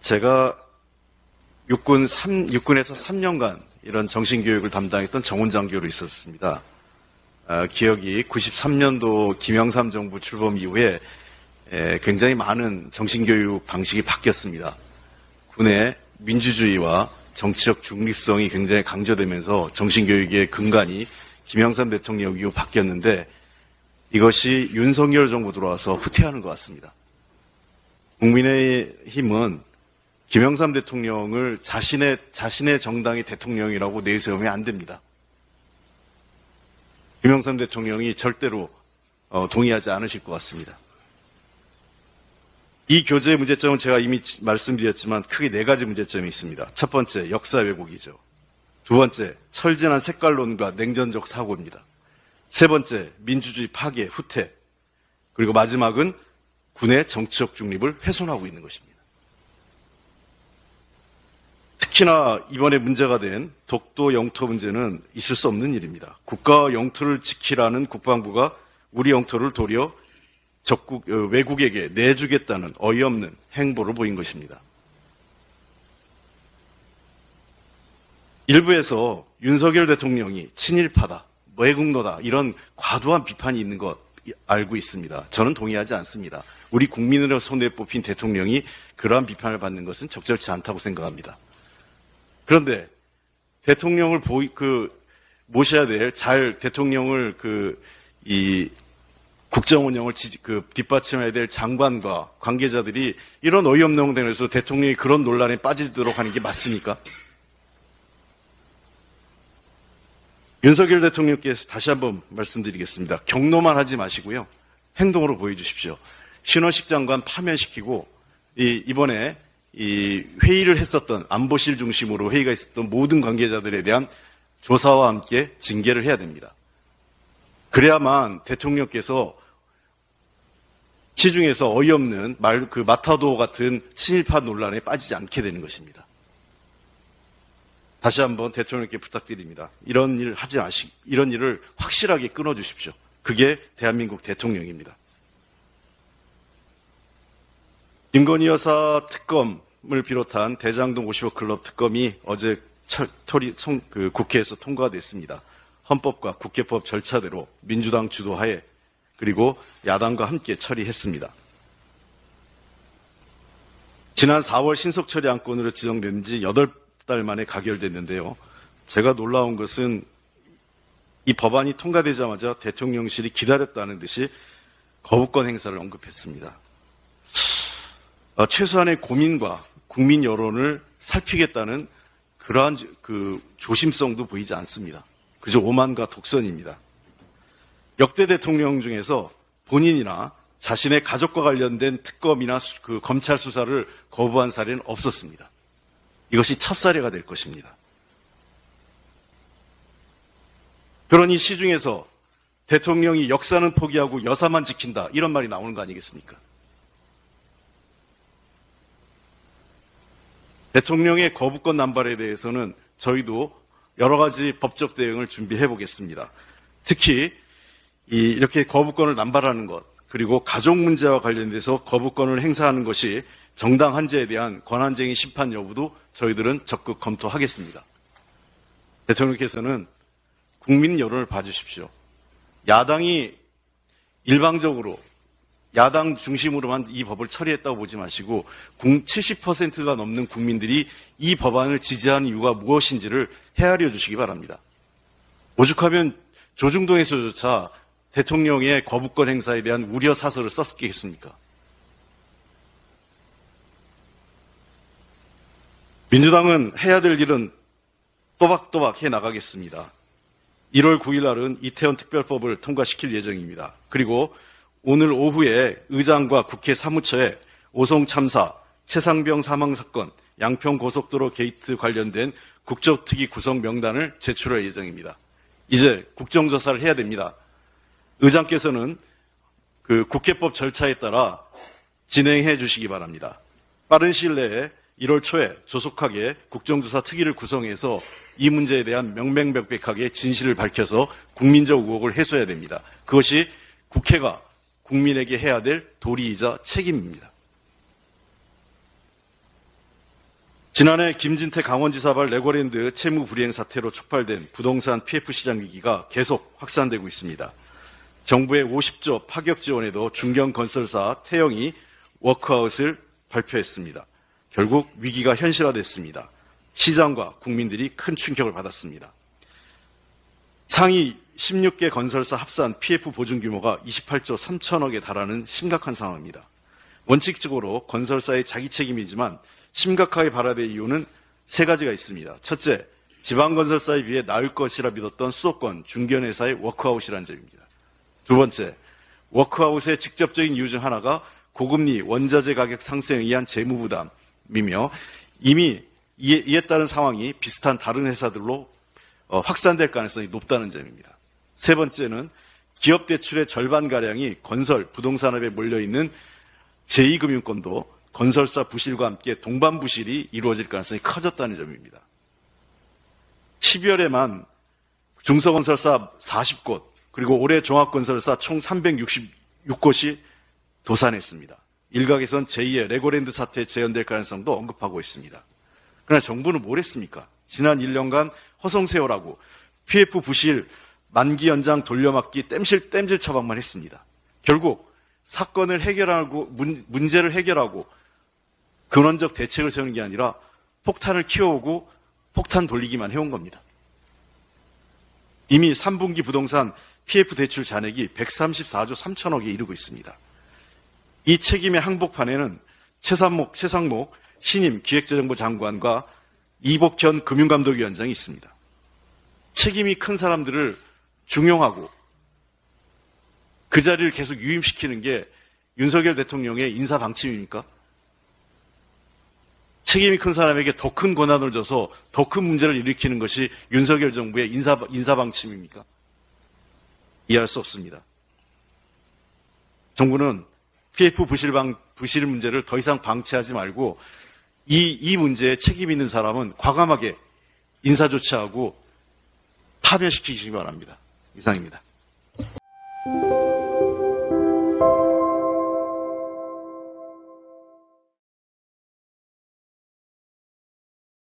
제가 육군에서 3년간 이런 정신교육을 담당했던 정훈장교로 있었습니다. 기억이 93년도 김영삼 정부 출범 이후에 굉장히 많은 정신교육 방식이 바뀌었습니다. 군의 민주주의와 정치적 중립성이 굉장히 강조되면서 정신교육의 근간이 김영삼 대통령 이후 바뀌었는데 이것이 윤석열 정부 들어와서 후퇴하는 것 같습니다. 국민의힘은 김영삼 대통령을 자신의 정당의 대통령이라고 내세우면 안 됩니다. 김영삼 대통령이 절대로 동의하지 않으실 것 같습니다. 이 교재의 문제점은 제가 이미 말씀드렸지만 크게 4가지 문제점이 있습니다. 첫 번째, 역사 왜곡이죠. 두 번째, 철진한 색깔론과 냉전적 사고입니다. 세 번째, 민주주의 파괴, 후퇴. 그리고 마지막은 군의 정치적 중립을 훼손하고 있는 것입니다. 특히나 이번에 문제가 된 독도 영토 문제는 있을 수 없는 일입니다. 국가 영토를 지키라는 국방부가 우리 영토를 도리어 외국에게 내주겠다는 어이없는 행보를 보인 것입니다. 일부에서 윤석열 대통령이 친일파다, 외국노다 이런 과도한 비판이 있는 것 알고 있습니다. 저는 동의하지 않습니다. 우리 국민으로 손에 뽑힌 대통령이 그러한 비판을 받는 것은 적절치 않다고 생각합니다. 그런데 대통령을 모셔야 될 대통령을 국정 운영을 뒷받침해야 될 장관과 관계자들이 이런 어이없는 행동에서 대통령이 그런 논란에 빠지도록 하는 게 맞습니까? 윤석열 대통령께서 다시 한번 말씀드리겠습니다. 경로만 하지 마시고요. 행동으로 보여주십시오. 신원식 장관 파면시키고 이번에 회의를 했었던 안보실 중심으로 회의가 있었던 모든 관계자들에 대한 조사와 함께 징계를 해야 됩니다. 그래야만 대통령께서 시중에서 어이없는 마타도 같은 친일파 논란에 빠지지 않게 되는 것입니다. 다시 한번 대통령께 부탁드립니다. 이런 일을 확실하게 끊어주십시오. 그게 대한민국 대통령입니다. 김건희 여사 특검을 비롯한 대장동 50억 클럽 특검이 어제 국회에서 통과됐습니다. 헌법과 국회법 절차대로 민주당 주도하에 그리고 야당과 함께 처리했습니다. 지난 4월 신속처리 안건으로 지정된 지 8달 만에 가결됐는데요. 제가 놀라운 것은 이 법안이 통과되자마자 대통령실이 기다렸다는 듯이 거부권 행사를 언급했습니다. 최소한의 고민과 국민 여론을 살피겠다는 그러한 조심성도 보이지 않습니다. 그저 오만과 독선입니다. 역대 대통령 중에서 본인이나 자신의 가족과 관련된 특검이나 검찰 수사를 거부한 사례는 없었습니다. 이것이 첫 사례가 될 것입니다. 그러니 시중에서 대통령이 역사는 포기하고 여사만 지킨다 이런 말이 나오는 거 아니겠습니까? 대통령의 거부권 남발에 대해서는 저희도 여러 가지 법적 대응을 준비해 보겠습니다. 특히 이렇게 거부권을 남발하는 것, 그리고 가족 문제와 관련돼서 거부권을 행사하는 것이 정당 한제에 대한 권한쟁의 심판 여부도 저희들은 적극 검토하겠습니다. 대통령께서는 국민 여론을 봐주십시오. 야당이 일방적으로 야당 중심으로만 이 법을 처리했다고 보지 마시고 70%가 넘는 국민들이 이 법안을 지지하는 이유가 무엇인지를 헤아려 주시기 바랍니다. 오죽하면 조중동에서조차 대통령의 거부권 행사에 대한 우려 사설을 썼겠습니까? 민주당은 해야 될 일은 또박또박 해나가겠습니다. 1월 9일 날은 이태원 특별법을 통과시킬 예정입니다. 그리고 오늘 오후에 의장과 국회 사무처에 오송 참사, 최상병 사망 사건, 양평 고속도로 게이트 관련된 국정특위 구성 명단을 제출할 예정입니다. 이제 국정조사를 해야 됩니다. 의장께서는 국회법 절차에 따라 진행해 주시기 바랍니다. 빠른 시일 내에 1월 초에 조속하게 국정조사 특위를 구성해서 이 문제에 대한 명명백백하게 진실을 밝혀서 국민적 의혹을 해소해야 됩니다. 그것이 국회가 국민에게 해야 될 도리이자 책임입니다. 지난해 김진태 강원지사발 레고랜드 채무 불이행 사태로 촉발된 부동산 PF 시장 위기가 계속 확산되고 있습니다. 정부의 50조 파격 지원에도 중견건설사 태영이 워크아웃을 발표했습니다. 결국 위기가 현실화됐습니다. 시장과 국민들이 큰 충격을 받았습니다. 상위 16개 건설사 합산 PF 보증 규모가 28조 3천억에 달하는 심각한 상황입니다. 원칙적으로 건설사의 자기 책임이지만 심각하게 발화될 이유는 세 가지가 있습니다. 첫째, 지방건설사에 비해 나을 것이라 믿었던 수도권 중견회사의 워크아웃이라는 점입니다. 두 번째, 워크아웃의 직접적인 이유 중 하나가 고금리 원자재 가격 상승에 의한 재무 부담이며 이미 이에 따른 상황이 비슷한 다른 회사들로 확산될 가능성이 높다는 점입니다. 세 번째는 기업 대출의 절반가량이 건설, 부동산업에 몰려있는 제2금융권도 건설사 부실과 함께 동반 부실이 이루어질 가능성이 커졌다는 점입니다. 12월에만 중소건설사 40곳, 그리고 올해 종합건설사 총 366곳이 도산했습니다. 일각에선 제2의 레고랜드 사태에 재현될 가능성도 언급하고 있습니다. 그러나 정부는 뭘 했습니까? 지난 1년간 허송세월하고 PF 부실 만기 연장 돌려막기 땜질 처방만 했습니다. 결국 사건을 해결하고 문제를 해결하고 근원적 대책을 세우는 게 아니라 폭탄을 키워오고 폭탄 돌리기만 해온 겁니다. 이미 3분기 부동산 PF 대출 잔액이 134조 3천억에 이르고 있습니다. 이 책임의 항복판에는 최상목 신임 기획재정부 장관과 이복현 금융감독위원장이 있습니다. 책임이 큰 사람들을 중용하고 그 자리를 계속 유임시키는 게 윤석열 대통령의 인사 방침입니까? 책임이 큰 사람에게 더 큰 권한을 줘서 더 큰 문제를 일으키는 것이 윤석열 정부의 인사 방침입니까? 이해할 수 없습니다. 정부는 PF 부실 문제를 더 이상 방치하지 말고 이 문제에 책임 있는 사람은 과감하게 인사 조치하고 파면시키시기 바랍니다. 이상입니다.